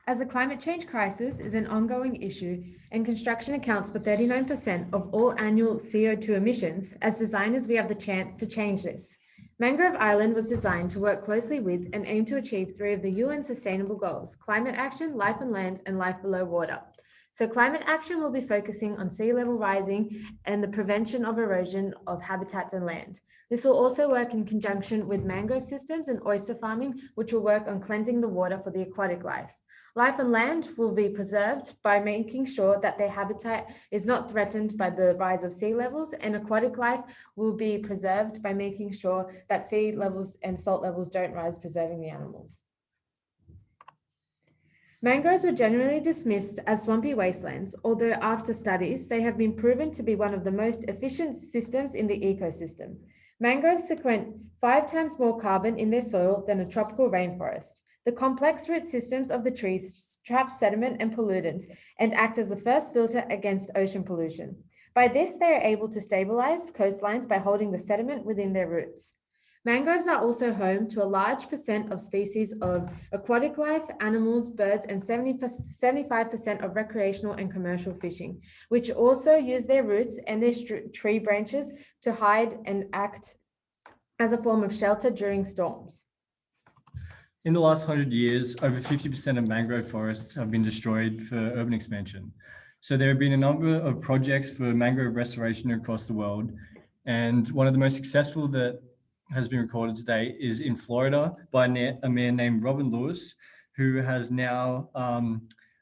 As the climate change crisis is an ongoing issue and construction accounts for 39% of all annual CO2 emissions, as designers, we have the chance to change this. Mangrove Island was designed to work closely with and aim to achieve three of the UN Sustainable Goals: climate action, life on land, and life below water. So, climate action will be focusing on sea level rising and the prevention of erosion of habitats and land. This will also work in conjunction with mangrove systems and oyster farming, which will work on cleansing the water for the aquatic life. Life on land will be preserved by making sure that their habitat is not threatened by the rise of sea levels, and aquatic life will be preserved by making sure that sea levels and salt levels don't rise, preserving the animals. Mangroves were generally dismissed as swampy wastelands, although after studies, they have been proven to be one of the most efficient systems in the ecosystem. Mangroves sequence 5 times more carbon in their soil than a tropical rainforest. The complex root systems of the trees trap sediment and pollutants and act as the first filter against ocean pollution. By this, they are able to stabilize coastlines by holding the sediment within their roots. Mangroves are also home to a large percent of species of aquatic life, animals, birds, and 75% of recreational and commercial fishing, which also use their roots and their tree branches to hide and act as a form of shelter during storms. In the last 100 years, over 50% of mangrove forests have been destroyed for urban expansion. So there have been a number of projects for mangrove restoration across the world. And one of the most successful that has been recorded today is in Florida by a man named Robin Lewis, who has now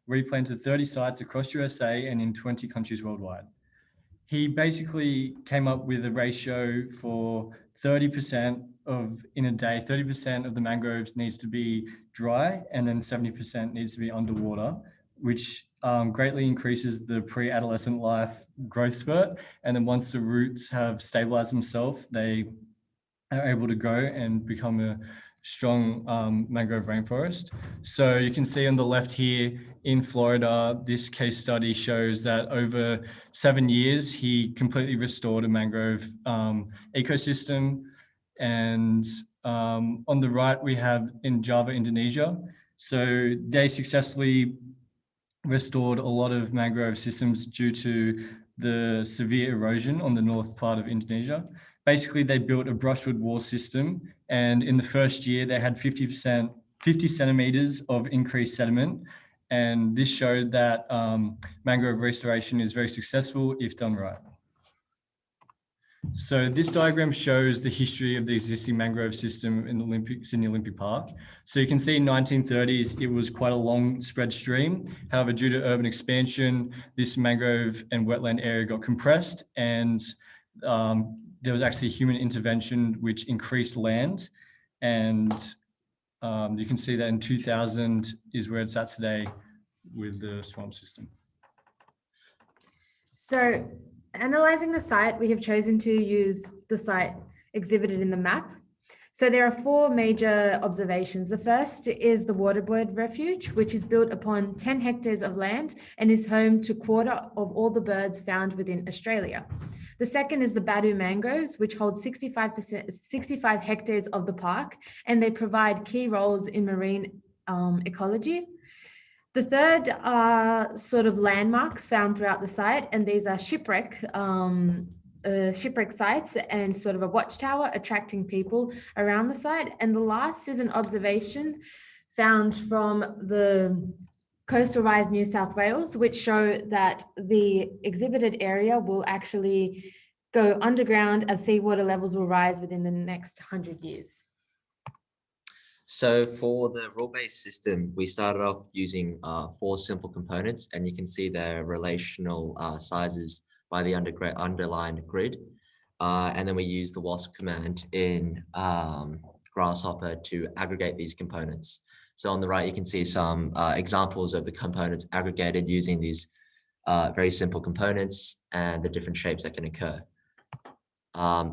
replanted 30 sites across USA and in 20 countries worldwide. He basically came up with a ratio for 30% in a day, 30% of the mangroves needs to be dry and then 70% needs to be underwater, which greatly increases the pre-adolescent life growth spurt. And then once the roots have stabilized themselves, they are able to grow and become a strong mangrove rainforest. So you can see on the left here in Florida, this case study shows that over 7 years, he completely restored a mangrove ecosystem. And on the right, we have in Java, Indonesia. So they successfully restored a lot of mangrove systems due to the severe erosion on the north part of Indonesia. Basically, they built a brushwood wall system, and in the first year, they had 50 centimeters of increased sediment. And this showed that mangrove restoration is very successful if done right. So this diagram shows the history of the existing mangrove system in the Sydney Olympic Park. So you can see in 1930s, it was quite a long spread stream. However, due to urban expansion, this mangrove and wetland area got compressed, and there was actually human intervention which increased land. And you can see that in 2000 is where it's at today with the swamp system. So, analyzing the site, we have chosen to use the site exhibited in the map. So there are 4 major observations. The first is the Waterbird Refuge, which is built upon 10 hectares of land and is home to 1/4 of all the birds found within Australia. The second is the Badu Mangroves, which hold 65 hectares of the park, and they provide key roles in marine ecology. The third are sort of landmarks found throughout the site, and these are shipwreck sites and sort of a watchtower attracting people around the site. And the last is an observation found from the Coastal Rise New South Wales, which show that the exhibited area will actually go underground as seawater levels will rise within the next 100 years. So for the rule-based system, we started off using 4 simple components, and you can see their relational sizes by the underlined grid. And then we use the WASP command in Grasshopper to aggregate these components. So on the right, you can see some examples of the components aggregated using these very simple components and the different shapes that can occur.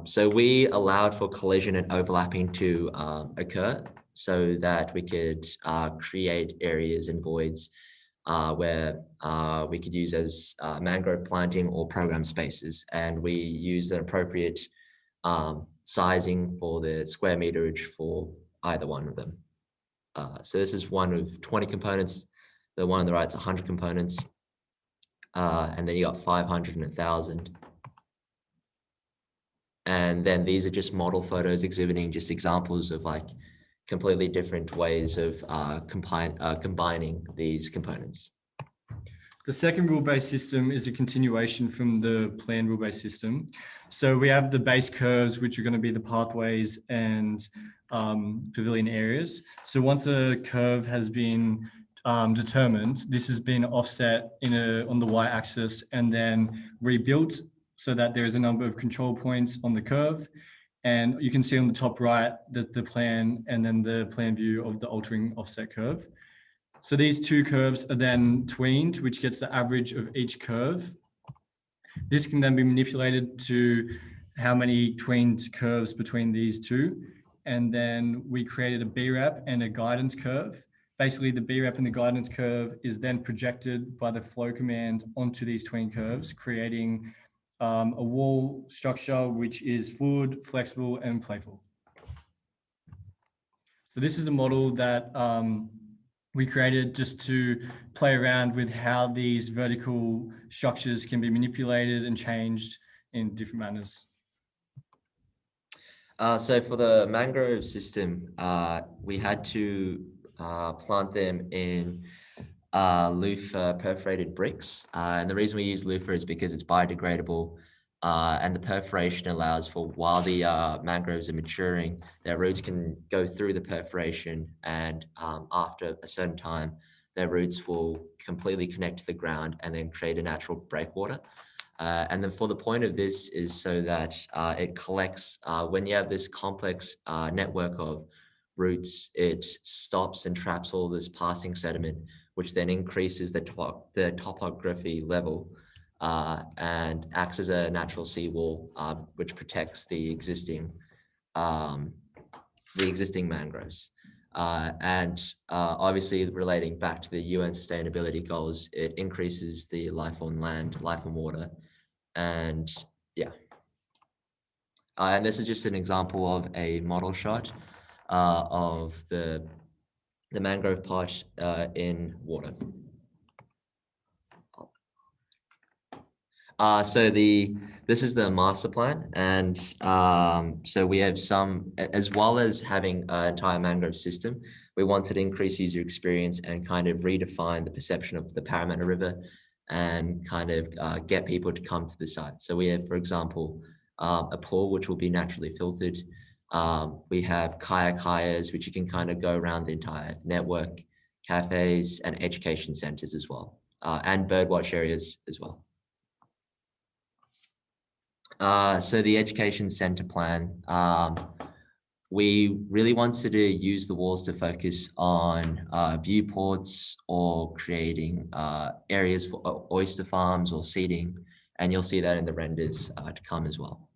So we allowed for collision and overlapping to occur so that we could create areas and voids where we could use as mangrove planting or program spaces. And we use an appropriate sizing for the square meterage for either one of them. So this is one of 20 components The one on the right is 100 components. And then you got 500 and 1,000. And then these are just model photos exhibiting just examples of like completely different ways of combining these components. The second rule-based system is a continuation from the planned rule-based system. So we have the base curves, which are going to be the pathways and pavilion areas. So once a curve has been determined, this has been offset on the y-axis and then rebuilt so that there is a number of control points on the curve. And you can see on the top right that the plan and then the plan view of the altering offset curve. So these two curves are then tweened, which gets the average of each curve. This can then be manipulated to how many tweened curves between these two. And then we created a BREP and a guidance curve. Basically, the BREP and the guidance curve is then projected by the flow command onto these tween curves, creating a wall structure which is fluid, flexible, and playful. So this is a model that we created just to play around with how these vertical structures can be manipulated and changed in different manners. So for the mangrove system, we had to plant them in loofah perforated bricks. And the reason we use loofah is because it's biodegradable and the perforation allows for, while the mangroves are maturing, their roots can go through the perforation, and after a certain time, their roots will completely connect to the ground and then create a natural breakwater. And then for the point of this is so that it collects, when you have this complex network of roots, it stops and traps all this passing sediment, which then increases the topography level and acts as a natural seawall, which protects the existing mangroves. And obviously relating back to the UN sustainability goals, it increases the life on land, life on water, and yeah. And this is just an example of a model shot of the mangrove pot in water. So this is the master plan, and so we have some, as well as having an entire mangrove system, we wanted to increase user experience and kind of redefine the perception of the Parramatta River and kind of get people to come to the site. So we have, for example, a pool which will be naturally filtered. We have kayak hires, which you can kind of go around the entire network, cafes and education centers as well, and birdwatch areas as well. So the education center plan, we really wanted to use the walls to focus on viewports or creating areas for oyster farms or seating, and you'll see that in the renders to come as well.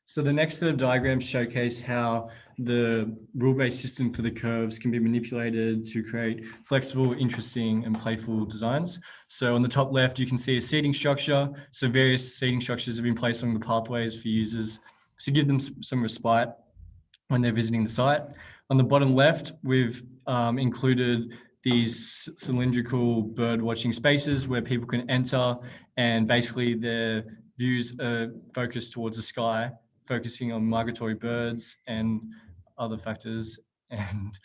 So the next set of diagrams showcase how the rule-based system for the curves can be manipulated to create flexible, interesting, and playful designs. So on the top left, you can see a seating structure. So various seating structures have been placed along the pathways for users to give them some respite when they're visiting the site. On the bottom left, we've included these cylindrical bird watching spaces where people can enter, and basically their views are focused towards the sky, focusing on migratory birds and other factors. And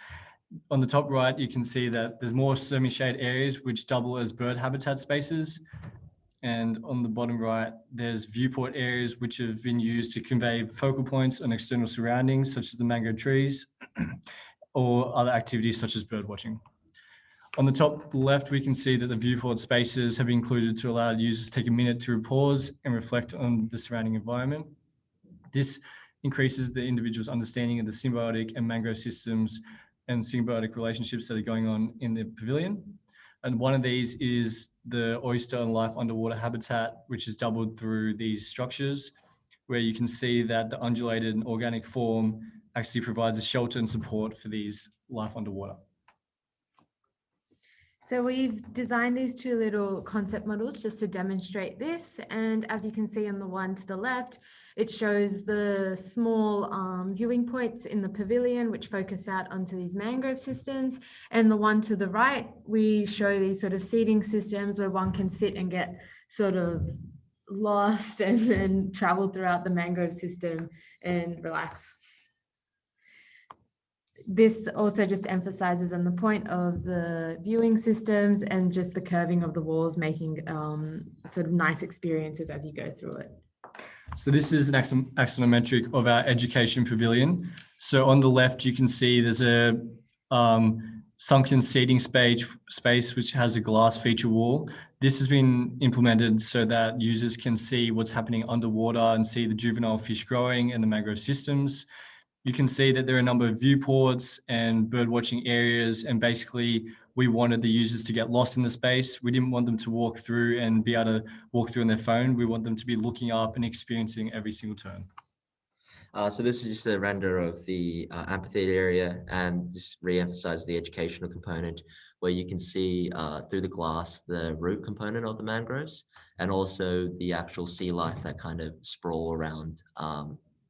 on the top right, you can see that there's more semi-shade areas which double as bird habitat spaces. And on the bottom right, there's viewport areas which have been used to convey focal points on external surroundings, such as the mangrove trees, or other activities such as bird watching. On the top left, we can see that the viewport spaces have been included to allow users to take a minute to pause and reflect on the surrounding environment. This increases the individual's understanding of the symbiotic and mangrove systems and symbiotic relationships that are going on in the pavilion. And one of these is the oyster and life underwater habitat, which is doubled through these structures, where you can see that the undulated and organic form actually provides a shelter and support for these life underwater. So we've designed these two little concept models just to demonstrate this. And as you can see on the one to the left, it shows the small viewing points in the pavilion, which focus out onto these mangrove systems. And the one to the right, we show these sort of seating systems where one can sit and get sort of lost and then travel throughout the mangrove system and relax. This also just emphasizes on the point of the viewing systems and just the curving of the walls, making sort of nice experiences as you go through it. So this is an axonometric of our education pavilion. So on the left, you can see there's a sunken seating space which has a glass feature wall. This has been implemented so that users can see what's happening underwater and see the juvenile fish growing and the mangrove systems. You can see that there are a number of viewports and bird watching areas, and basically we wanted the users to get lost in the space. We didn't want them to walk through and be able to walk through on their phone. We want them to be looking up and experiencing every single turn. So this is just a render of the amphitheater area, and just re-emphasize the educational component where you can see through the glass the root component of the mangroves and also the actual sea life that kind of sprawl around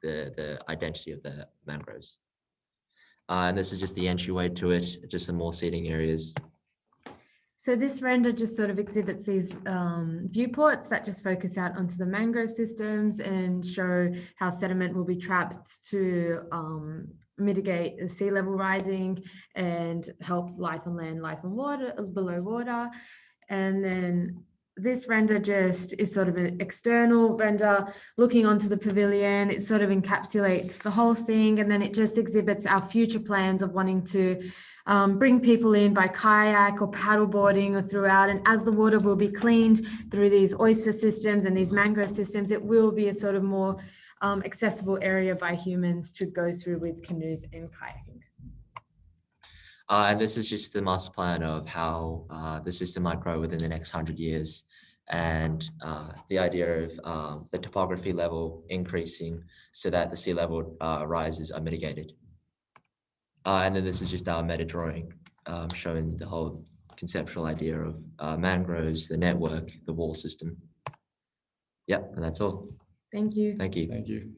the identity of the mangroves. And this is just the entryway to it, just some more seating areas. So this render just sort of exhibits these viewports that just focus out onto the mangrove systems and show how sediment will be trapped to mitigate the sea level rising and help life on land, life on water, below water. And then this render just is sort of an external render looking onto the pavilion. It sort of encapsulates the whole thing, and then it just exhibits our future plans of wanting to bring people in by kayak or paddle boarding or throughout. And as the water will be cleaned through these oyster systems and these mangrove systems, it will be a sort of more accessible area by humans to go through with canoes and kayaking. And this is just the master plan of how the system might grow within the next 100 years. And the idea of the topography level increasing so that the sea level rises are mitigated. And then this is just our meta drawing showing the whole conceptual idea of mangroves, the network, the wall system. Yep, and that's all. Thank you. Thank you. Thank you.